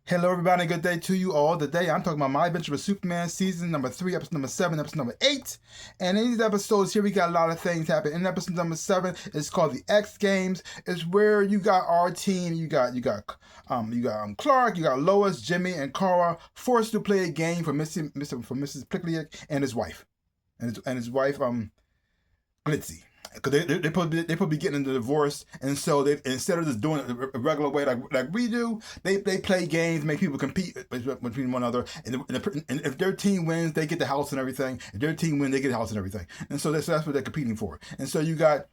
Hello, everybody. Good day to you all. Today, I'm talking about My Adventure with Superman, season number 3, episode number 7, episode number 8. And in these episodes here, we got a lot of things happen. In episode number 7, it's called the X Games. It's where you got our team. You got Clark, you got Lois, Jimmy, and Kara forced to play a game for Mrs. Plicklick and his wife, and his wife, Glitzy. Because they probably getting into divorce, and so they, instead of just doing it a regular way like we do, they play games, make people compete between one another, and if their team wins, they get the house and everything. If their team wins, they get the house and everything. And so that's what they're competing for. And so you got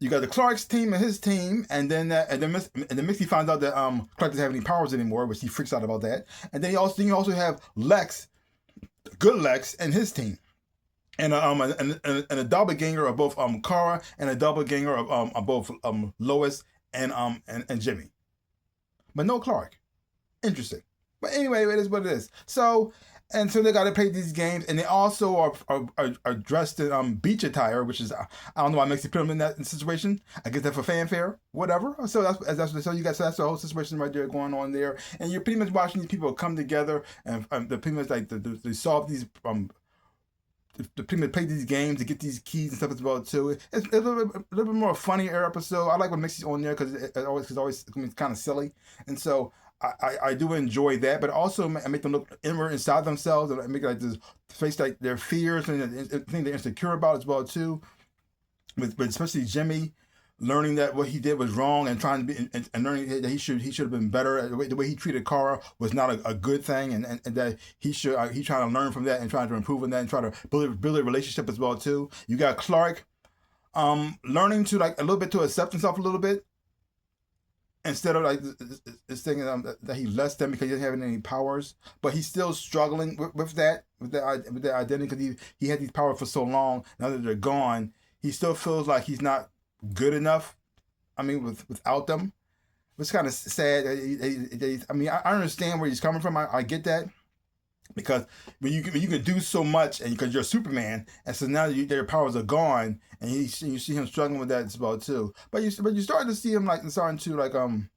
the Clark's team and his team, and then Mixie finds out that Clark doesn't have any powers anymore, which he freaks out about that. And then you also have Lex, good Lex, and his team. And a doppelganger of both Kara, and a doppelganger of both Lois and Jimmy, but no Clark. Interesting. But anyway, it is what it is. So they got to play these games, and they also are dressed in beach attire, which is I don't know why Mixie put them in that situation. I guess that for fanfare, whatever. So that's so you got, so that's the whole situation right there going on there, and you're pretty much watching these people come together, and they're pretty much like they solve these the people play these games to get these keys and stuff as well too. It's a little bit more funnier episode. I like when Mixie's on there because it's always kind of silly, and so I do enjoy that. But also I make them look inward inside themselves, and I make like this face like their fears and the thing they're insecure about as well too. But especially Jimmy learning that what he did was wrong, and trying to be and learning that he should have been better. The way he treated Kara was not a good thing, and that he's trying to learn from that and trying to improve on that and try to build a relationship as well too. You got Clark learning to like a little bit to accept himself a little bit, instead of like this thing that he less than because he doesn't have any powers, but he's still struggling with that identity because he had these powers for so long. Now that they're gone, he still feels like he's not good enough. I mean, without them, it's kind of sad. I mean, I understand where he's coming from. I get that, because when you can do so much, and because you're Superman, and so now their powers are gone, and you see him struggling with that as well too. But you start to see him starting to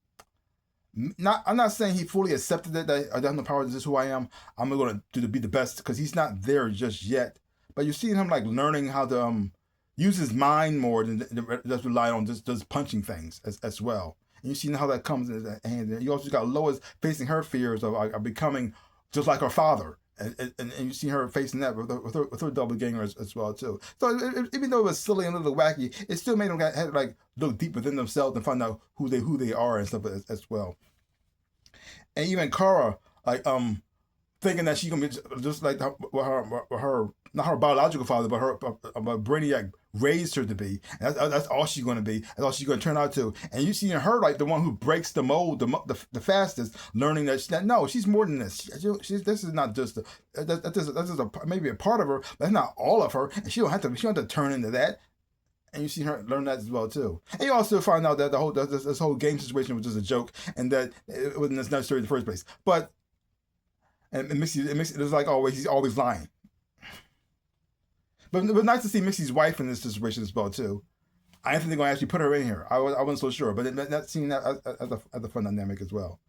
I'm not saying he fully accepted that I don't have no powers. This is who I am. I'm going to be the best, because he's not there just yet. But you're seeing him like learning how to use his mind more than just rely on just punching things as well. And you see how that comes in his hand. You also got Lois facing her fears of becoming just like her father. And you see her facing that with her doppelganger as well too. So even though it was silly and a little wacky, it still made them have to like look deep within themselves and find out who they are and stuff as well. And even Kara, thinking that she's gonna be just like her not her biological father, but her Brainiac raised her to be. That's all she's going to be. That's all she's going to turn out to. And you see her like the one who breaks the mold the fastest, learning that no, she's more than this. This is not just maybe a part of her, but that's not all of her. And she don't have to turn into that. And you see her learn that as well too. And you also find out that this whole game situation was just a joke, and that it wasn't necessary in the first place. But and Mixie, it's like always, he's always lying. But it was nice to see Mixie's wife in this situation as well too. I didn't think they're going to actually put her in here. I wasn't so sure, but seeing that as a fun dynamic as well.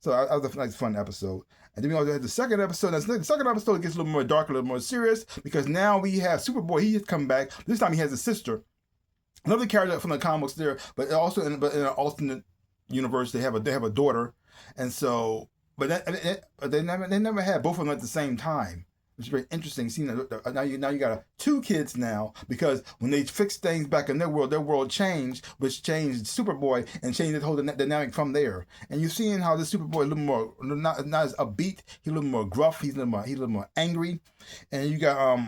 So that was a nice fun episode. And then we also had the second episode. The second episode gets a little more dark, a little more serious, because now we have Superboy. He has come back. This time he has a sister, another character from the comics there, but also in an alternate universe they have a daughter, and so they never had both of them at the same time. It's very interesting seeing that now you got two kids now, because when they fixed things back in their world changed, which changed Superboy and changed the whole dynamic from there. And you're seeing how this Superboy a little more not as upbeat, he's a little more gruff, he's a little more angry, and you got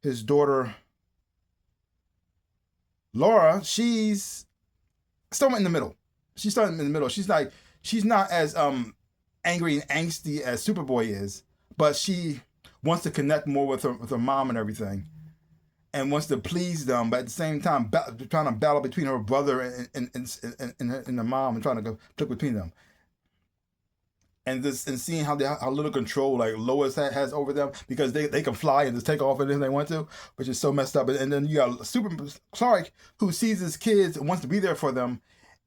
his daughter Laura. She's still in the middle. She's starting in the middle. She's not as angry and angsty as Superboy is, but she wants to connect more with her mom and everything, and wants to please them, but at the same time trying to battle between her brother and the mom, and trying to go between them. And seeing how little control like Lois has over them, because they can fly and just take off anything they want to, which is so messed up. And then you got Clark, who sees his kids and wants to be there for them,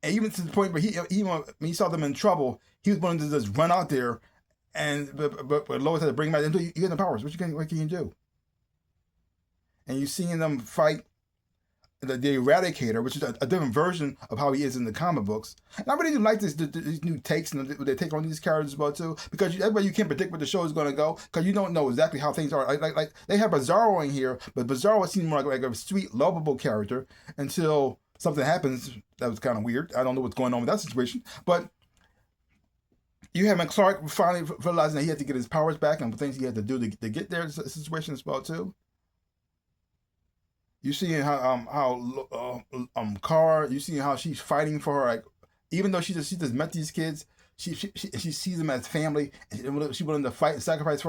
And even to the point where when he saw them in trouble, he was willing to just run out there, but Lois had to bring him back. You get the powers. What can you do? And you seeing them fight the Eradicator, which is a different version of how he is in the comic books. And I really do like these new takes and they take on these characters as well too, because everybody, you can't predict where the show is going to go because you don't know exactly how things are. Like they have Bizarro in here, but Bizarro seemed more like a sweet, lovable character until something happens that was kind of weird. I don't know what's going on with that situation, but you have Clark finally realizing that he had to get his powers back and things he had to do to get there. Situation as well too. You see how Kara, you see how she's fighting for her, like even though she just met these kids, she sees them as family, and she willing to fight and sacrifice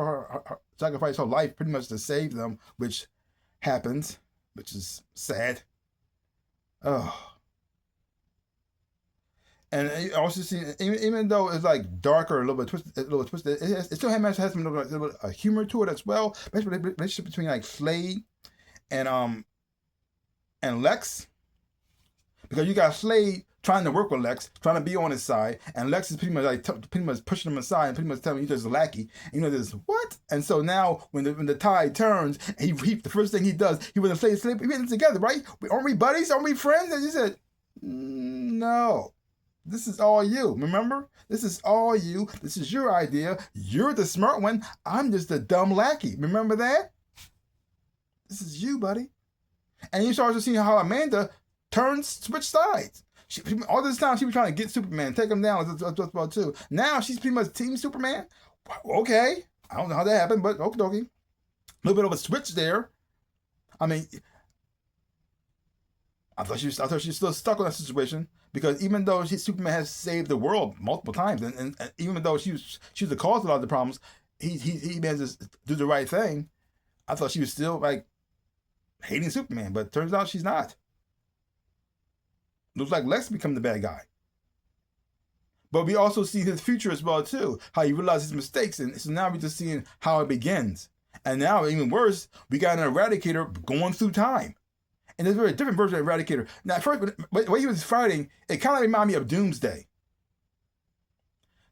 sacrifice her life pretty much to save them, which happens, which is sad. Oh. And you also see, even though it's like darker, a little bit twisted, it still has some little bit of humor to it as well, especially the relationship between like Slade and Lex, because you got Slade trying to work with Lex, trying to be on his side, and Lex is pretty much pushing him aside and pretty much telling him he's just a lackey. And this what? And so now when the tide turns, he the first thing he does, he was Slade, we been together, right? Aren't we buddies? Aren't we friends? And he said, no. This is all you. Remember? This is all you. This is your idea. You're the smart one. I'm just a dumb lackey. Remember that? This is you, buddy. And you start to see how Amanda switch sides. All this time she was trying to get Superman, take him down. That's about too. Now she's pretty much Team Superman. Okay, I don't know how that happened, but okie dokie. A little bit of a switch there. I mean, I thought she was still stuck on that situation because even though Superman has saved the world multiple times, and even though she was the cause of a lot of the problems, he managed to do the right thing. I thought she was still like hating Superman, but it turns out she's not. Looks like Lex become the bad guy. But we also see his future as well too, how he realized his mistakes, and so now we're just seeing how it begins. And now, even worse, we got an Eradicator going through time. And there's a very different version of Eradicator. Now, at first, when he was fighting, it kind of reminded me of Doomsday.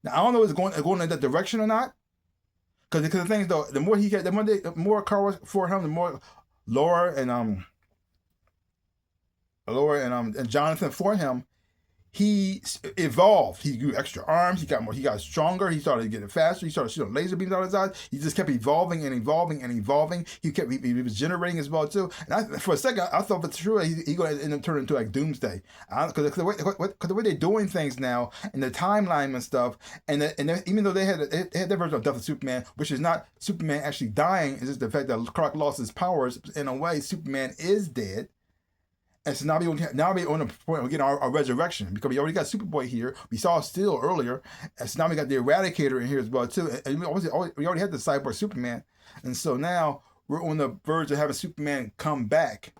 Now, I don't know if it's going in that direction or not. Because the thing is, though, the more Kara for him, the more Laura and Jonathan for him, he evolved. He grew extra arms. He got stronger. He started getting faster. He started shooting laser beams out of his eyes. He just kept evolving and evolving and evolving. He was generating as well too. And for a second, I thought for sure he going to end up turning into like Doomsday, because the way they're doing things now and the timeline and stuff, and even though they had their version of Death of Superman, which is not Superman actually dying, it's just the fact that Clark lost his powers. In a way, Superman is dead. And so now we're on the point of getting our resurrection, because we already got Superboy here. We saw Steel earlier. And so now we got the Eradicator in here as well, too. And we already had the Cyborg Superman. And so now we're on the verge of having Superman come back.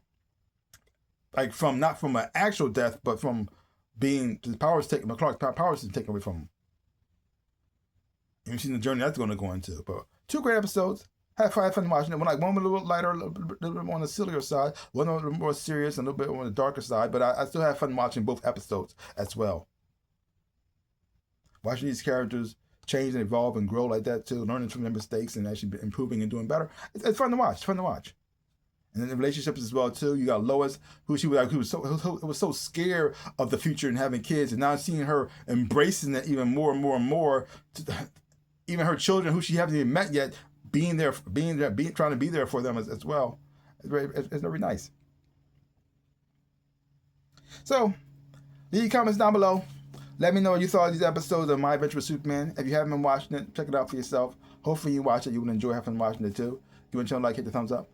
Like not from an actual death, but from being his powers taken, Clark's powers taken away from him. You've seen the journey that's going to go into. But 2 great episodes. Had fun watching it. One was a little lighter, a little bit more on the sillier side, one a little more serious, and a little bit on the darker side. But I still had fun watching both episodes as well. Watching these characters change and evolve and grow like that too, learning from their mistakes and actually improving and doing better. It's fun to watch. It's fun to watch. And then the relationships as well too. You got Lois, who was so scared of the future and having kids, and now seeing her embracing it even more and more and more. Even her children, who she hasn't even met yet, being there, trying to be there for them as well. It's very nice. So, leave comments down below. Let me know what you thought of these episodes of My Adventure with Superman. If you haven't been watching it, check it out for yourself. Hopefully you watch it. You will enjoy having watching it too. Give me a channel like, hit the thumbs up,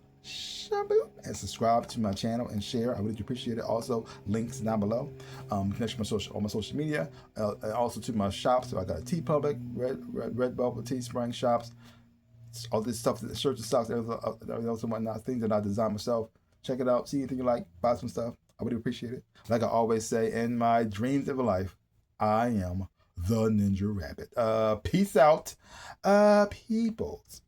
and subscribe to my channel and share. I really appreciate it. Also, links down below. Connection to all my social media. And also to my shops. So I got a TeePublic, Redbubble, Teespring shops. All this stuff, the shirts and socks, everything else and whatnot, things that I designed myself. Check it out. See anything you like. Buy some stuff. I would appreciate it. Like I always say, in my dreams of a life, I am the Ninja Rabbit. Peace out, peoples.